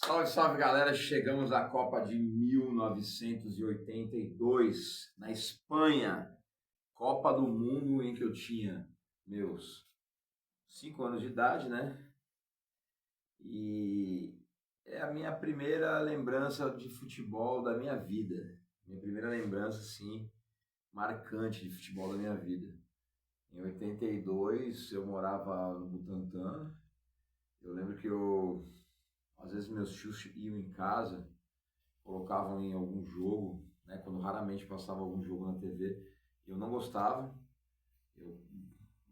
Salve, salve galera! Chegamos à Copa de 1982 na Espanha. Copa do Mundo em que eu tinha meus 5 anos de idade, né? E é a minha primeira lembrança de futebol da minha vida. Minha primeira lembrança, assim, marcante de futebol da minha vida. Em 82 eu morava no Butantã. Eu lembro que às vezes meus tios iam em casa, colocavam em algum jogo, né, quando raramente passava algum jogo na TV. Eu não gostava, eu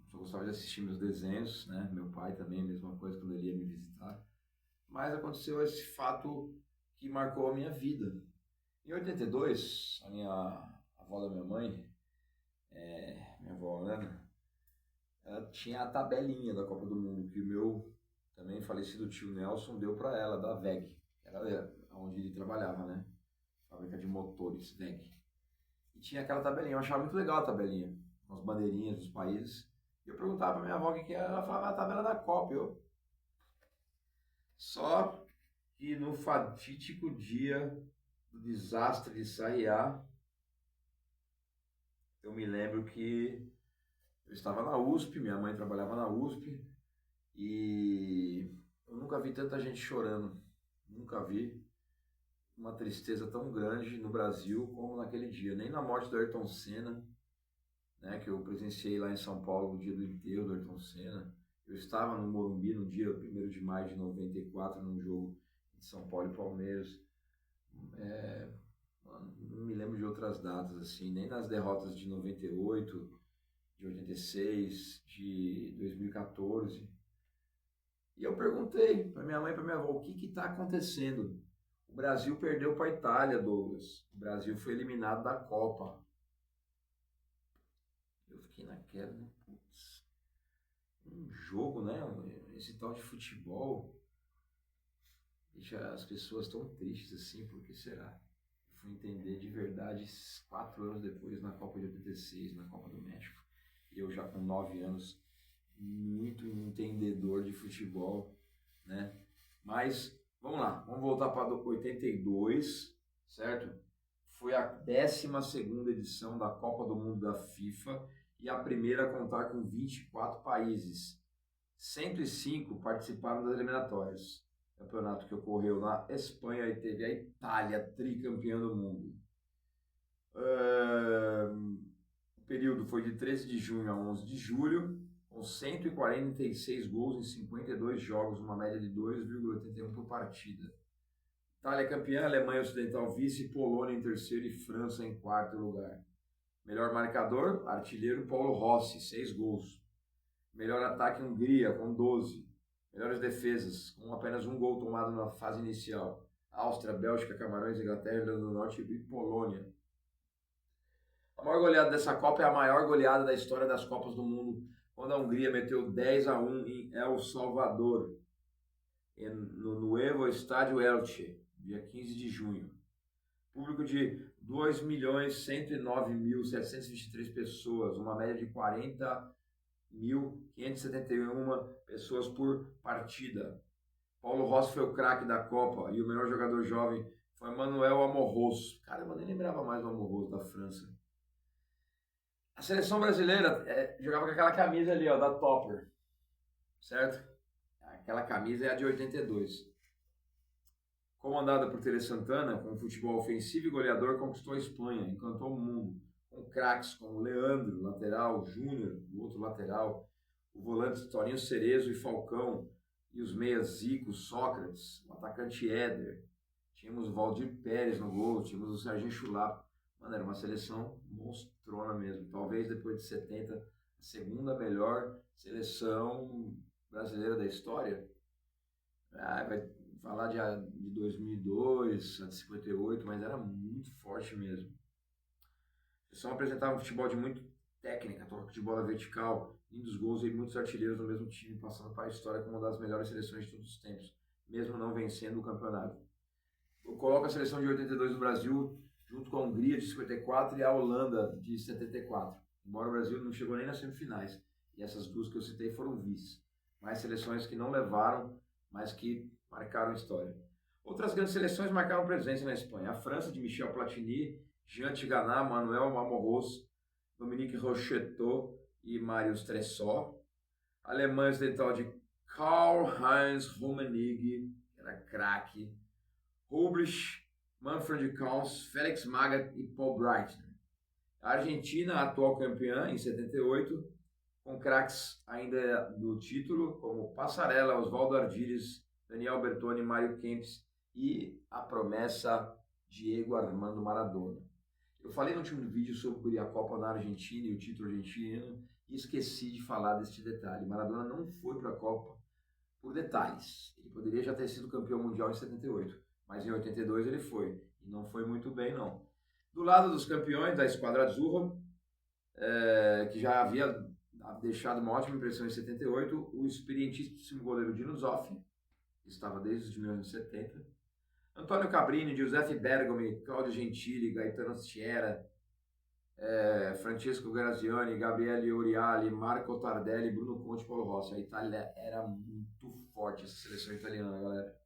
só gostava de assistir meus desenhos, né? Meu pai também, mesma coisa quando ele ia me visitar. Mas aconteceu esse fato que marcou a minha vida. Em 82, a minha avó da minha mãe, minha avó Ana, ela tinha a tabelinha da Copa do Mundo que o meu também falecido tio Nelson deu para ela, da VEG. Era onde ele trabalhava, né? Fábrica de motores, VEG. E tinha aquela tabelinha, eu achava muito legal a tabelinha, com as bandeirinhas dos países. E eu perguntava pra minha avó o que era, ela falava a tabela da Copa. Só que no fatídico dia do desastre de Sarriá, eu me lembro que eu estava na USP, minha mãe trabalhava na USP, e eu nunca vi tanta gente chorando, nunca vi uma tristeza tão grande no Brasil como naquele dia, nem na morte do Ayrton Senna, né, que eu presenciei lá em São Paulo no dia do enterro do Ayrton Senna. Eu estava no Morumbi no dia 1º de maio de 94, num jogo de São Paulo e Palmeiras. Não me lembro de outras datas, assim, nem nas derrotas de 98, de 86, de 2014. E eu perguntei para minha mãe e para minha avó, o que está acontecendo? O Brasil perdeu para a Itália, Douglas. O Brasil foi eliminado da Copa. Eu fiquei naquela, né? Putz, um jogo, né? Esse tal de futebol deixa as pessoas tão tristes assim, por que será? Eu fui entender de verdade 4 anos depois, na Copa de 86, na Copa do México. Eu já com 9 anos, muito entendedor de futebol, né? Mas, vamos lá, vamos voltar para 82, certo? Foi a 12ª edição da Copa do Mundo da FIFA e a primeira a contar com 24 países. 105 participaram das eliminatórias. Campeonato que ocorreu na Espanha e teve a Itália tricampeã do mundo. O período foi de 13 de junho a 11 de julho, com 146 gols em 52 jogos, uma média de 2,81 por partida. Itália campeã, Alemanha Ocidental vice, Polônia em terceiro e França em quarto lugar. Melhor marcador, artilheiro Paulo Rossi, 6 gols. Melhor ataque, Hungria, com 12. Melhores defesas, com apenas um gol tomado na fase inicial. Áustria, Bélgica, Camarões, Inglaterra, Irlanda do Norte e Polônia. A maior goleada dessa Copa é a maior goleada da história das Copas do Mundo, quando a Hungria meteu 10-1 em El Salvador, no Nuevo Estádio Elche, dia 15 de junho. Público de 2.109.723 pessoas, uma média de 40.571 pessoas por partida. Paulo Rossi foi o craque da Copa e o melhor jogador jovem foi Manuel Amorros. Cara, eu nem lembrava mais do Amorros da França. A seleção brasileira jogava com aquela camisa ali, ó, da Topper, certo? Aquela camisa é a de 82. Comandada por Tele Santana, com futebol ofensivo e goleador, conquistou a Espanha, encantou o mundo, com craques como Leandro, lateral, Júnior, o outro lateral, o volante Torinho Cerezo e Falcão, e os meias Zico, Sócrates, o atacante Éder, tínhamos o Valdir Pérez no gol, tínhamos o Serginho Chulapa. Mano, era uma seleção monstrona mesmo, talvez depois de 70, a segunda melhor seleção brasileira da história. Vai falar de 2002, a de 58, mas era muito forte mesmo. A seleção apresentava um futebol de muito técnica, toque de bola vertical, lindos gols e muitos artilheiros no mesmo time, passando para a história como uma das melhores seleções de todos os tempos, mesmo não vencendo o campeonato. Eu coloco a seleção de 82 do Brasil junto com a Hungria de 54 e a Holanda de 74, embora o Brasil não chegou nem nas semifinais, e essas duas que eu citei foram vice, mais seleções que não levaram, mas que marcaram a história. Outras grandes seleções marcaram presença na Espanha. A França, de Michel Platini, Jean Tigana, Manuel Amorós, Dominique Rocheteau e Marius Tressor. A Alemanha Ocidental de Karl-Heinz Rummenigge, que era craque. Rubrich, Manfred Kaunz, Felix Magath e Paul Breitner. A Argentina, atual campeã em 78, com craques ainda do título, como Passarella, Osvaldo Ardiles, Daniel Bertoni, Mário Kempis e a promessa Diego Armando Maradona. Eu falei no último vídeo sobre a Copa na Argentina e o título argentino e esqueci de falar deste detalhe. Maradona não foi para a Copa por detalhes. Ele poderia já ter sido campeão mundial em 78, mas em 82 ele foi, e não foi muito bem não. Do lado dos campeões da Esquadra Azzurra, que já havia deixado uma ótima impressão em 78, o experientíssimo goleiro Dino Zoff, que estava desde 1970, Antônio Cabrini, Giuseppe Bergomi, Claudio Gentili, Gaetano Sciera, Francesco Graziani, Gabriele Oriali, Marco Tardelli, Bruno Conte e Paulo Rossi. A Itália era muito forte, essa seleção italiana, galera.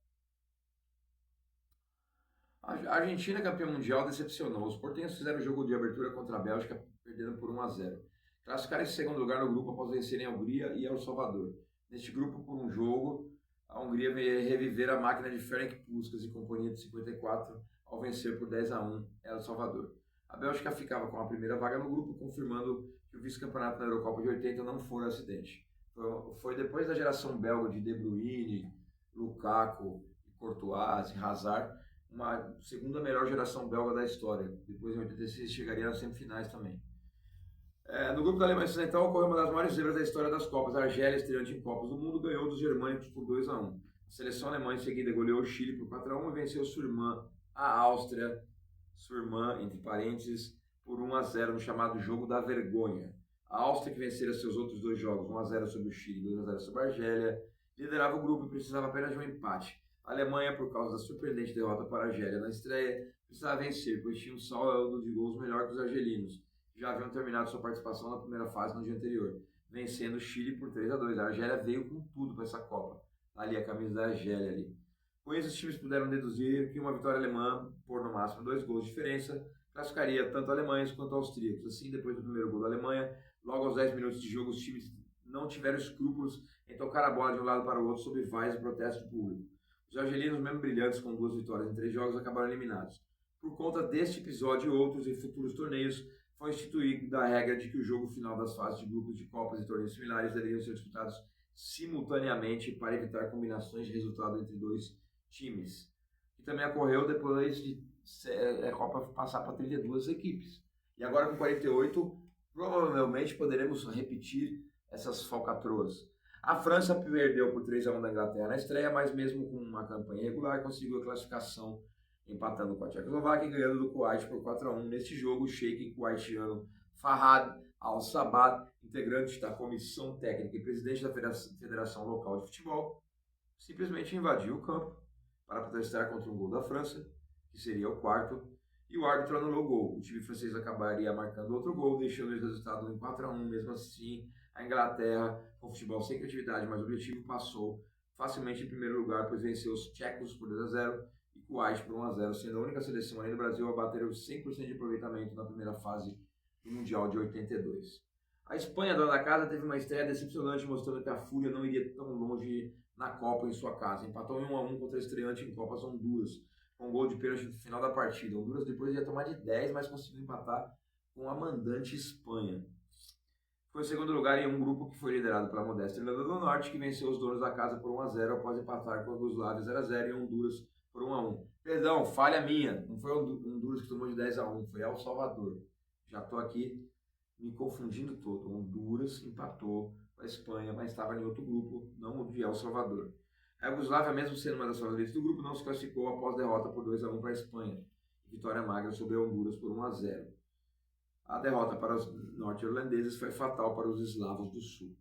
A Argentina, campeã mundial, decepcionou. Os portenhos fizeram o jogo de abertura contra a Bélgica, perdendo por 1-0. Classificaram em segundo lugar no grupo após vencerem a Hungria e El Salvador. Neste grupo, por um jogo, a Hungria veio reviver a máquina de Ferenc Puskás e companhia de 54 ao vencer por 10-1 El Salvador. A Bélgica ficava com a primeira vaga no grupo, confirmando que o vice-campeonato na Eurocopa de 80 não foi um acidente. Foi depois da geração belga de De Bruyne, Lukaku, Courtois e Hazard, uma segunda melhor geração belga da história. Depois, em 86, chegaria nas semifinais também. No grupo da Alemanha Ocidental ocorreu uma das maiores zebras da história das Copas. A Argélia, estreante em Copas do Mundo, ganhou dos germânicos por 2-1. A seleção alemã em seguida goleou o Chile por 4-1 e venceu sua irmã, a Áustria, sua irmã, entre parênteses, por 1-0 no chamado Jogo da Vergonha. A Áustria, que vencera seus outros dois jogos, 1-0 sobre o Chile e 2-0 sobre a Argélia, liderava o grupo e precisava apenas de um empate. A Alemanha, por causa da surpreendente derrota para a Argélia na estreia, precisava vencer, pois tinha um saldo de gols melhor que os argelinos, que já haviam terminado sua participação na primeira fase no dia anterior, vencendo o Chile por 3-2. A Argélia veio com tudo para essa Copa. Ali a camisa da Argélia ali. Com isso, os times puderam deduzir que uma vitória alemã, por no máximo 2 gols de diferença, classificaria tanto alemães quanto austríacos. Assim, depois do primeiro gol da Alemanha, logo aos 10 minutos de jogo, os times não tiveram escrúpulos em tocar a bola de um lado para o outro sob vaias e protesto do público. Os argelinos, mesmo brilhantes com 2 vitórias em 3 jogos, acabaram eliminados. Por conta deste episódio e outros em futuros torneios, foi instituída a regra de que o jogo final das fases de grupos de Copas e torneios similares deveriam ser disputados simultaneamente para evitar combinações de resultado entre dois times. E também ocorreu depois de a Copa passar para 32 equipes. E agora com 48, provavelmente poderemos repetir essas falcatruas. A França perdeu por 3-1 da Inglaterra na estreia, mas mesmo com uma campanha regular, conseguiu a classificação empatando com a Tchecoslováquia e ganhando do Kuwait por 4-1. Neste jogo, o sheik kuwaitiano Farhad Al-Sabah, integrante da comissão técnica e presidente da Federação Local de Futebol, simplesmente invadiu o campo para protestar contra um gol da França, que seria o quarto, e o árbitro anulou o gol. O time francês acabaria marcando outro gol, deixando o resultado em 4-1. Mesmo assim, a Inglaterra, com futebol sem criatividade, mas objetivo, passou facilmente em primeiro lugar, pois venceu os tchecos por 2-0 e Kuwait por 1-0, sendo a única seleção além do Brasil a bater os 100% de aproveitamento na primeira fase do Mundial de 82. A Espanha, dona da casa, teve uma estreia decepcionante, mostrando que a Fúria não iria tão longe na Copa em sua casa. Empatou em 1-1 contra a estreante em Copas Honduras, com um gol de pênalti no final da partida. Honduras depois ia tomar de 10, mas conseguiu empatar com a mandante Espanha. Foi em segundo lugar em um grupo que foi liderado pela modesta Irlanda do Norte, que venceu os donos da casa por 1-0 após empatar com a Yugoslávia 0-0 e Honduras por 1-1. Perdão, falha minha. Não foi Honduras que tomou de 10-1, foi El Salvador. Já estou aqui me confundindo todo. Honduras empatou com a Espanha, mas estava em outro grupo, não o de El Salvador. A Yugoslávia, mesmo sendo uma das favoritas do grupo, não se classificou após derrota por 2-1 para a Espanha. Vitória magra sobre a Honduras por 1-0. A derrota para os norte-irlandeses foi fatal para os eslavos do sul.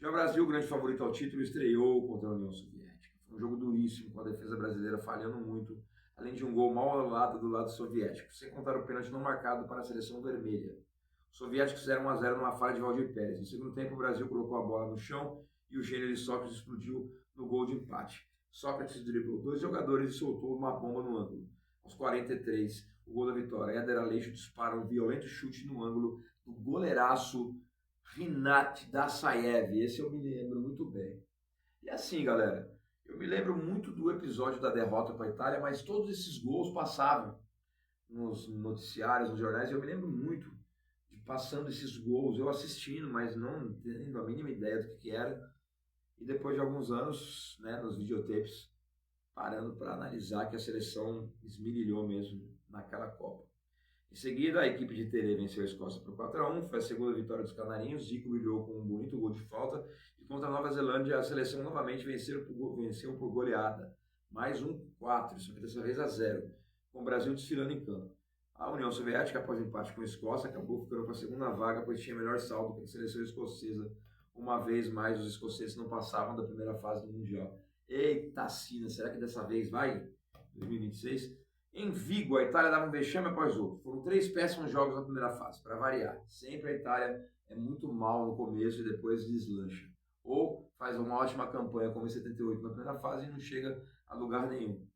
Já o Brasil, grande favorito ao título, estreou contra a União Soviética. Foi um jogo duríssimo, com a defesa brasileira falhando muito, além de um gol mal anulado do lado soviético, sem contar o pênalti não marcado para a seleção vermelha. Os soviéticos fizeram 1-0 numa falha de Valdir Pérez. No segundo tempo, o Brasil colocou a bola no chão e o gênio de Sócrates explodiu no gol de empate. Sócrates driblou 2 jogadores e soltou uma bomba no ângulo. Aos 43, o gol da vitória. Éder Aleixo dispara um violento chute no ângulo do goleiraço Rinat Dassaev. Esse eu me lembro muito bem. E assim, galera, eu me lembro muito do episódio da derrota para a Itália, mas todos esses gols passavam nos noticiários, nos jornais, e eu me lembro muito de passando esses gols, eu assistindo, mas não tendo a mínima ideia do que era. E depois de alguns anos, né, nos videotapes, parando para analisar que a seleção esmirilhou mesmo naquela Copa. Em seguida, a equipe de Terê venceu a Escócia por 4-1, foi a segunda vitória dos canarinhos, Zico brilhou com um bonito gol de falta, e contra a Nova Zelândia a seleção novamente venceu por goleada, mais um 4, só que dessa vez a 0, com o Brasil desfilando em campo. A União Soviética, após o empate com a Escócia, acabou ficando para a segunda vaga, pois tinha melhor saldo que a seleção escocesa. Uma vez mais, os escoceses não passavam da primeira fase do Mundial. Eita, Sina, será que dessa vez vai? 2026? Em Vigo, a Itália dava um vexame após outro. Foram 3 péssimos jogos na primeira fase, para variar. Sempre a Itália é muito mal no começo e depois deslancha. Ou faz uma ótima campanha, como em 78 na primeira fase, e não chega a lugar nenhum.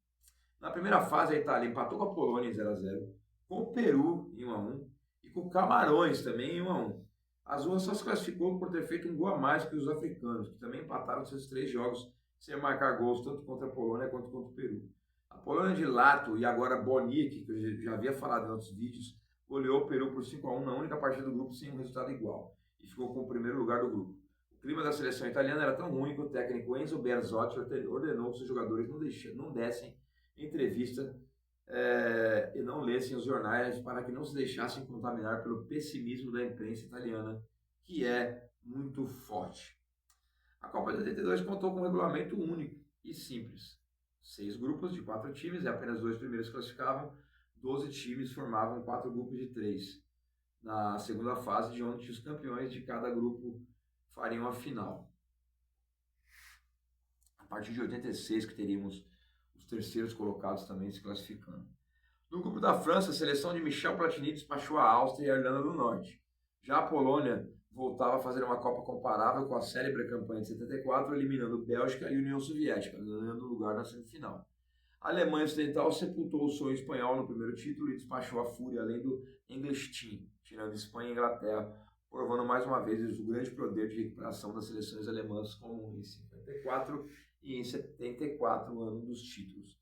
Na primeira fase, a Itália empatou com a Polônia em 0-0, com o Peru em 1-1 e com o Camarões também em 1-1. A Azul só se classificou por ter feito um gol a mais que os africanos, que também empataram seus 3 jogos sem marcar gols, tanto contra a Polônia quanto contra o Peru. A Polônia de Lato e agora Boniek, que eu já havia falado em outros vídeos, goleou o Peru por 5-1 na única partida do grupo sem um resultado igual e ficou com o primeiro lugar do grupo. O clima da seleção italiana era tão ruim que o técnico Enzo Bearzot ordenou que os jogadores não dessem entrevista e não lessem os jornais para que não se deixassem contaminar pelo pessimismo da imprensa italiana, que é muito forte. A Copa de 82 contou com um regulamento único e simples. 6 grupos de 4 times e apenas 2 primeiros classificavam. 12 times formavam 4 grupos de 3. Na segunda fase, de onde os campeões de cada grupo fariam a final. A partir de 86 que teríamos os terceiros colocados também se classificando. No grupo da França, a seleção de Michel Platini despachou a Áustria e a Irlanda do Norte. Já a Polônia voltava a fazer uma Copa comparável com a célebre campanha de 74, eliminando Bélgica e União Soviética, ganhando lugar na semifinal. A Alemanha Ocidental sepultou o sonho espanhol no primeiro título e despachou a Fúria, além do English Team, tirando Espanha e Inglaterra, provando mais uma vez o grande poder de recuperação das seleções alemãs, como em 54 e em 74, ano dos títulos.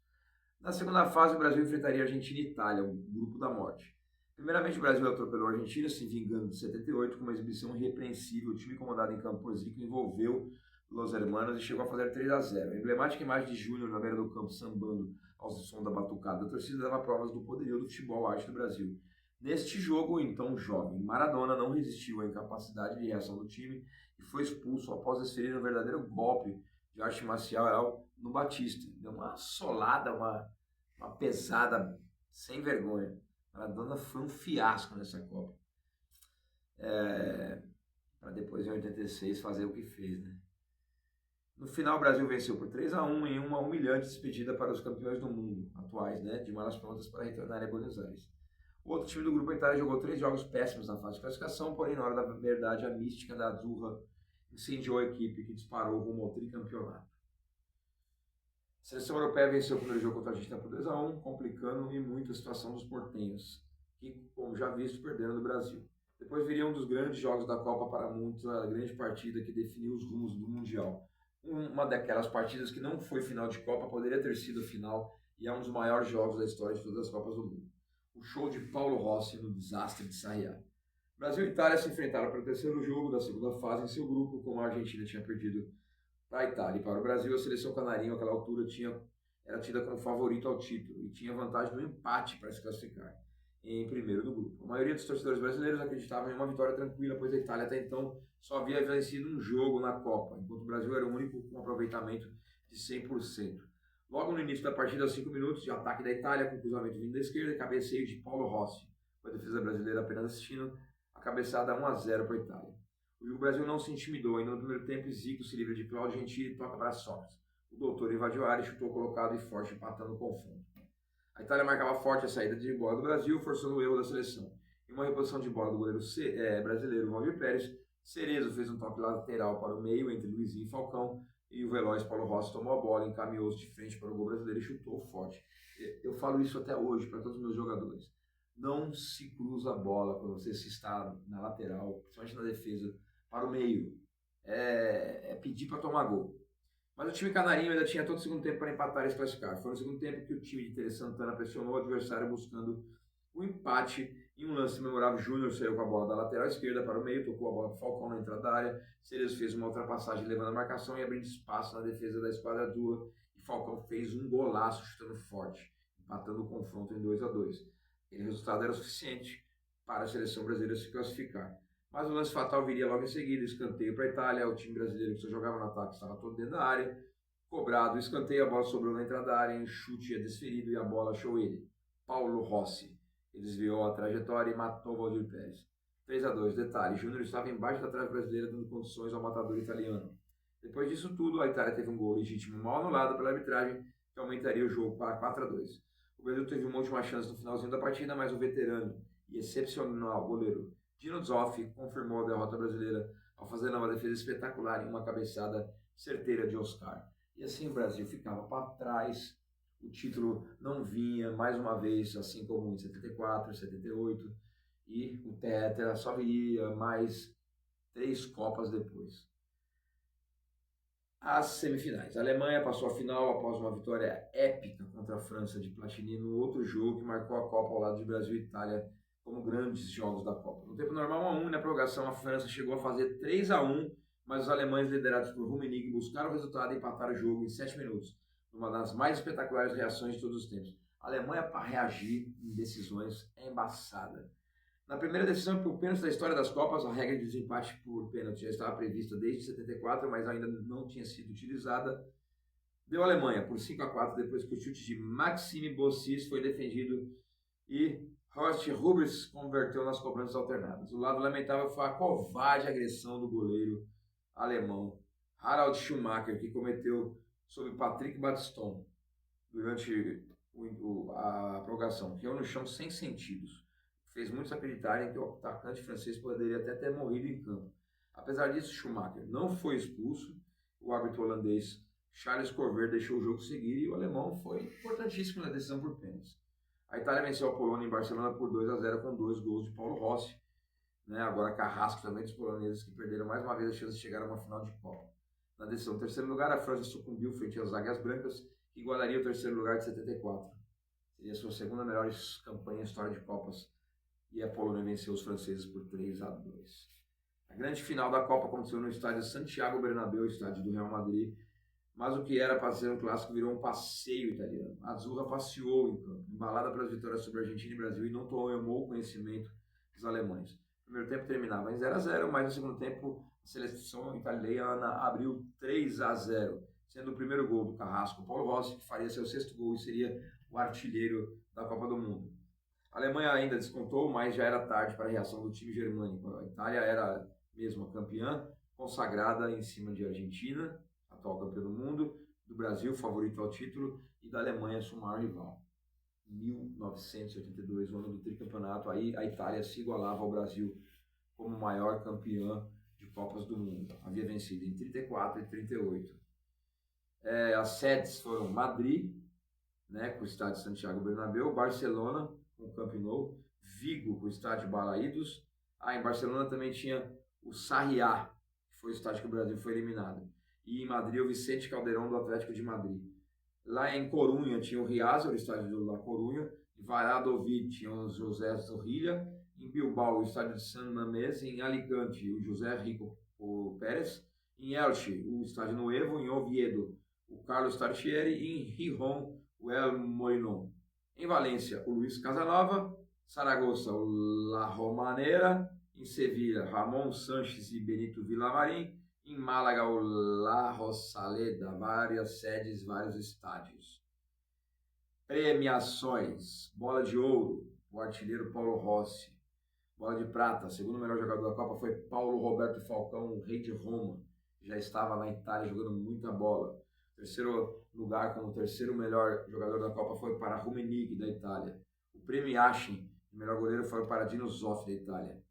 Na segunda fase, o Brasil enfrentaria a Argentina e Itália, o grupo da morte. Primeiramente, o Brasil atropelou a Argentina, se vingando de 78 com uma exibição irrepreensível. O time comandado em campo por Zico envolveu Los Hermanos e chegou a fazer 3-0. A emblemática imagem de Júnior na beira do campo sambando ao som da batucada da torcida dava provas do poderio do futebol arte do Brasil. Neste jogo, então jovem, Maradona não resistiu à incapacidade de reação do time e foi expulso após desferir um verdadeiro golpe de arte marcial no Batista. Deu uma solada, uma pesada sem vergonha. Maradona foi um fiasco nessa Copa. Para depois, em 86, fazer o que fez, né? No final, o Brasil venceu por 3-1 em uma humilhante despedida para os campeões do mundo atuais, né? De malas prontas para retornar a Buenos Aires. O outro time do grupo, a Itália, jogou 3 jogos péssimos na fase de classificação, porém, na hora da verdade, a mística da Azzurra incendiou a equipe que disparou rumo ao tricampeonato. A seleção europeia venceu o primeiro jogo contra a Argentina por 2-1, complicando e muito a situação dos portenhos, que, como já visto, perderam do Brasil. Depois viria um dos grandes jogos da Copa para muitos, a grande partida que definiu os rumos do Mundial. Uma daquelas partidas que não foi final de Copa, poderia ter sido a final, e é um dos maiores jogos da história de todas as Copas do Mundo. O show de Paulo Rossi no desastre de Sarriá. Brasil e Itália se enfrentaram para o terceiro jogo da segunda fase em seu grupo, como a Argentina tinha perdido para a Itália. E para o Brasil, a seleção canarinha, naquela altura, era tida como favorito ao título e tinha vantagem do empate para se classificar em primeiro do grupo. A maioria dos torcedores brasileiros acreditavam em uma vitória tranquila, pois a Itália até então só havia vencido um jogo na Copa, enquanto o Brasil era o único com aproveitamento de 100%. Logo no início da partida, aos 5 minutos de ataque da Itália, com cruzamento vindo da esquerda e cabeceio de Paulo Rossi, com a defesa brasileira apenas assistindo, a cabeçada 1-0 para a Itália. O Brasil não se intimidou, ainda no primeiro tempo, Zico se livra de Cláudio Gentili e toca para Sócrates. O doutor invadiu a área e chutou colocado e forte, empatando o confronto. A Itália marcava forte a saída de bola do Brasil, forçando o erro da seleção. Em uma reposição de bola do goleiro brasileiro Valdir Pérez, Cerezo fez um toque lateral para o meio entre Luizinho e Falcão, e o veloz Paulo Rossi tomou a bola, encaminhou-se de frente para o gol brasileiro e chutou forte. Eu falo isso até hoje para todos os meus jogadores. Não se cruza a bola quando você se está na lateral, principalmente na defesa, para o meio. É pedir para tomar gol. Mas o time canarinho ainda tinha todo o segundo tempo para empatar e se classificar. Foi no segundo tempo que o time de Tere Santana pressionou o adversário buscando o empate. Em um lance memorável, Júnior saiu com a bola da lateral esquerda para o meio, tocou a bola para o Falcão na entrada da área. Cerezo fez uma ultrapassagem levando a marcação e abrindo espaço na defesa da esquadra azul. E Falcão fez um golaço chutando forte, empatando o confronto em 2-2. Aquele resultado era o suficiente para a seleção brasileira se classificar. Mas o lance fatal viria logo em seguida, escanteio para a Itália, o time brasileiro que só jogava no ataque estava todo dentro da área, cobrado, escanteio, a bola sobrou na entrada da área, um chute é desferido e a bola achou ele, Paulo Rossi. Ele desviou a trajetória e matou o Valdir Pérez. 3-2, detalhe, Júnior estava embaixo da trave brasileira dando condições ao matador italiano. Depois disso tudo, a Itália teve um gol legítimo mal anulado pela arbitragem, que aumentaria o jogo para 4-2. O Brasil teve uma última chance no finalzinho da partida, mas o veterano e excepcional goleiro Dino Zoff confirmou a derrota brasileira ao fazer uma defesa espetacular em uma cabeçada certeira de Oscar. E assim o Brasil ficava para trás, o título não vinha mais uma vez, assim como em 74, 78, e o Tetra só viria mais 3 Copas depois. As semifinais. A Alemanha passou a final após uma vitória épica contra a França de Platini no outro jogo que marcou a Copa ao lado de Brasil e Itália como grandes jogos da Copa. No tempo normal, 1-1, na prorrogação, a França chegou a fazer 3-1, mas os alemães, liderados por Rummenigge, buscaram o resultado e empataram o jogo em 7 minutos, numa das mais espetaculares reações de todos os tempos. A Alemanha, para reagir em decisões, é embaçada. Na primeira decisão por pênalti da história das Copas, a regra de desempate por pênalti já estava prevista desde 74, mas ainda não tinha sido utilizada. Deu a Alemanha por 5-4, depois que o chute de Maxime Bossis foi defendido e Horst Rubbers converteu nas cobranças alternadas. O lado lamentável foi a covarde agressão do goleiro alemão Harald Schumacher, que cometeu sobre Patrick Battiston durante a prorrogação, que é no chão sem sentidos. Fez muitos acreditarem que o atacante francês poderia até ter morrido em campo. Apesar disso, Schumacher não foi expulso. O árbitro holandês Charles Corver deixou o jogo seguir e o alemão foi importantíssimo na decisão por pênaltis. A Itália venceu a Polônia em Barcelona por 2-0 com 2 gols de Paulo Rossi. Agora Carrasco também dos poloneses, que perderam mais uma vez a chance de chegar a uma final de Copa. Na decisão do terceiro lugar, a França sucumbiu frente às Águias Brancas, que igualaria o terceiro lugar de 74. Seria a sua segunda melhor campanha em história de Copas. E a Polônia venceu os franceses por 3-2. A grande final da Copa aconteceu no estádio Santiago Bernabéu, estádio do Real Madrid, mas o que era para ser um clássico virou um passeio italiano. A Azzurra passeou em campo, embalada pelas vitórias sobre a Argentina e Brasil, e não tomou conhecimento dos alemães. O primeiro tempo terminava em 0-0, mas no segundo tempo a seleção italiana abriu 3-0, sendo o primeiro gol do Carrasco, Paulo Rossi, que faria seu 6º gol e seria o artilheiro da Copa do Mundo. A Alemanha ainda descontou, mas já era tarde para a reação do time germânico. A Itália era mesmo a campeã, consagrada em cima de Argentina, atual campeã do mundo, do Brasil, favorito ao título, e da Alemanha, sua maior rival. Em 1982, o ano do tricampeonato, aí a Itália se igualava ao Brasil como maior campeã de Copas do Mundo. Havia vencido em 34 e 38. As sedes foram Madrid, com o estádio Santiago Bernabéu, Barcelona, com o Camp Nou, Vigo, com o estádio Balaídos. Em Barcelona também tinha o Sarriá, que foi o estádio que o Brasil foi eliminado. E em Madrid, o Vicente Calderón, do Atlético de Madrid. Lá em Corunha tinha o Riazor, o estádio do La Corunha. Em Valladolid tinha o José Zorrilla. Em Bilbao, o estádio de San Mamés. Em Alicante, o José Rico Pérez. Em Elche, o estádio Nuevo. Em Oviedo, o Carlos Tartieri. E em Gijón, o El Molinón. Em Valência, o Luiz Casanova. Saragossa, o La Romanera. Em Sevilha, Ramon Sanches e Benito Villamarín. Em Málaga, o La Rosaleda, várias sedes, vários estádios. Premiações: bola de ouro, o artilheiro Paulo Rossi. Bola de prata, segundo melhor jogador da Copa foi Paulo Roberto Falcão, o rei de Roma. Já estava na Itália jogando muita bola. Terceiro lugar como terceiro melhor jogador da Copa foi para Rummenigge, da Itália. O prêmio Yashin, o melhor goleiro, foi para Dino Zoff, da Itália.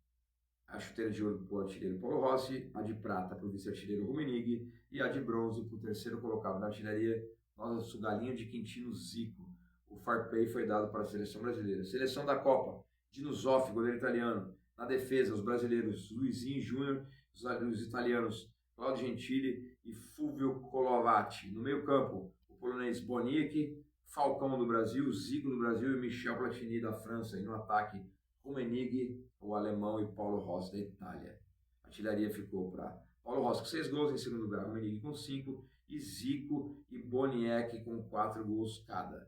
A chuteira de ouro para o artilheiro Paulo Rossi, a de prata para o vice-artilheiro Rummenigge e a de bronze para o terceiro colocado na artilharia, nosso galinho de Quintino Zico. O fair play foi dado para a seleção brasileira. Seleção da Copa, Dino Zoff, goleiro italiano. Na defesa, os brasileiros Luizinho Júnior, os italianos Claudio Gentili e Fulvio Colovati. No meio campo, o polonês Boniek, Falcão do Brasil, Zico do Brasil e Michel Platini da França. E no ataque, Rummenigge, o alemão, e Paulo Rossi da Itália. A artilharia ficou para Paulo Rossi com 6 gols em segundo lugar, Rummenigge com 5 e Zico e Boniek com 4 gols cada.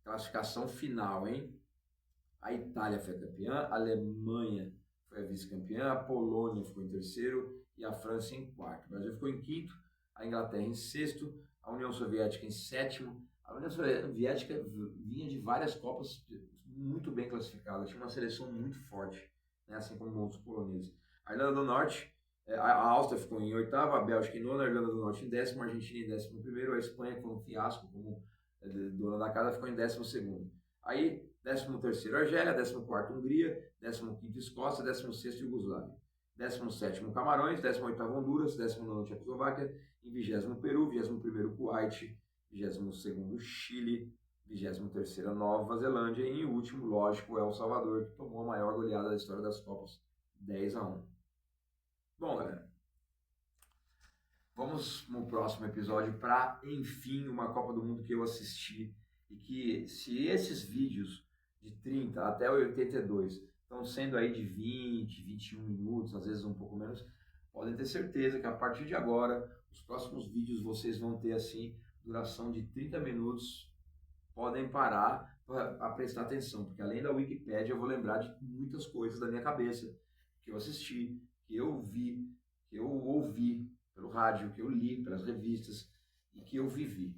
Classificação final, hein? A Itália foi campeã, a Alemanha foi a vice-campeã, a Polônia ficou em terceiro e a França em quarto. O Brasil ficou em quinto, a Inglaterra em sexto, a União Soviética em sétimo. A União Soviética vinha de várias Copas muito bem classificada, tinha uma seleção muito forte, né? Assim como os poloneses. A Irlanda do Norte, a Áustria ficou em oitavo, a Bélgica em nono, a Irlanda do Norte em décimo, a Argentina em décimo primeiro, a Espanha, que foi um fiasco como dona da casa, ficou em décimo segundo. Aí, 13º Argélia, 14º Hungria, 15º Escócia, 16º Iugoslávia, 17º Camarões, 18º Honduras, 19º Tchecoslováquia, em 20º Peru, 21º Kuwait, 22º Chile, 23ª Nova Zelândia e, em último, lógico, El Salvador, que tomou a maior goleada da história das Copas, 10-1. Bom, galera, vamos no próximo episódio para, enfim, uma Copa do Mundo que eu assisti e que, se esses vídeos de 30 até 82 estão sendo aí de 20, 21 minutos, às vezes um pouco menos, podem ter certeza que a partir de agora, os próximos vídeos vocês vão ter, assim, duração de 30 minutos, podem parar para prestar atenção, porque além da Wikipédia eu vou lembrar de muitas coisas da minha cabeça, que eu assisti, que eu vi, que eu ouvi pelo rádio, que eu li pelas revistas e que eu vivi.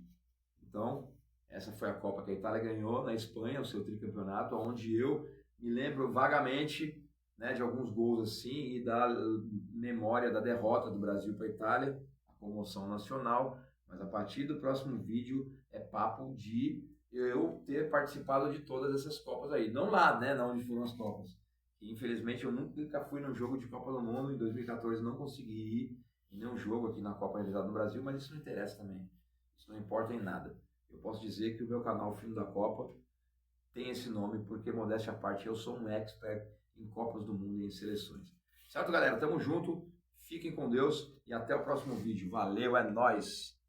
Então, essa foi a Copa que a Itália ganhou na Espanha, o seu tricampeonato, onde eu me lembro vagamente, né, de alguns gols assim e da memória da derrota do Brasil para a Itália, a comoção nacional. Mas a partir do próximo vídeo é papo de eu ter participado de todas essas Copas aí. Não lá, né, onde foram as Copas. E, infelizmente eu nunca fui num jogo de Copa do Mundo, em 2014 não consegui ir em nenhum jogo aqui na Copa realizada no Brasil, mas isso não interessa também. Isso não importa em nada. Eu posso dizer que o meu canal Filho da Copa tem esse nome porque, modéstia à parte, eu sou um expert em Copas do Mundo e em seleções. Certo, galera? Tamo junto, fiquem com Deus e até o próximo vídeo. Valeu, é nóis!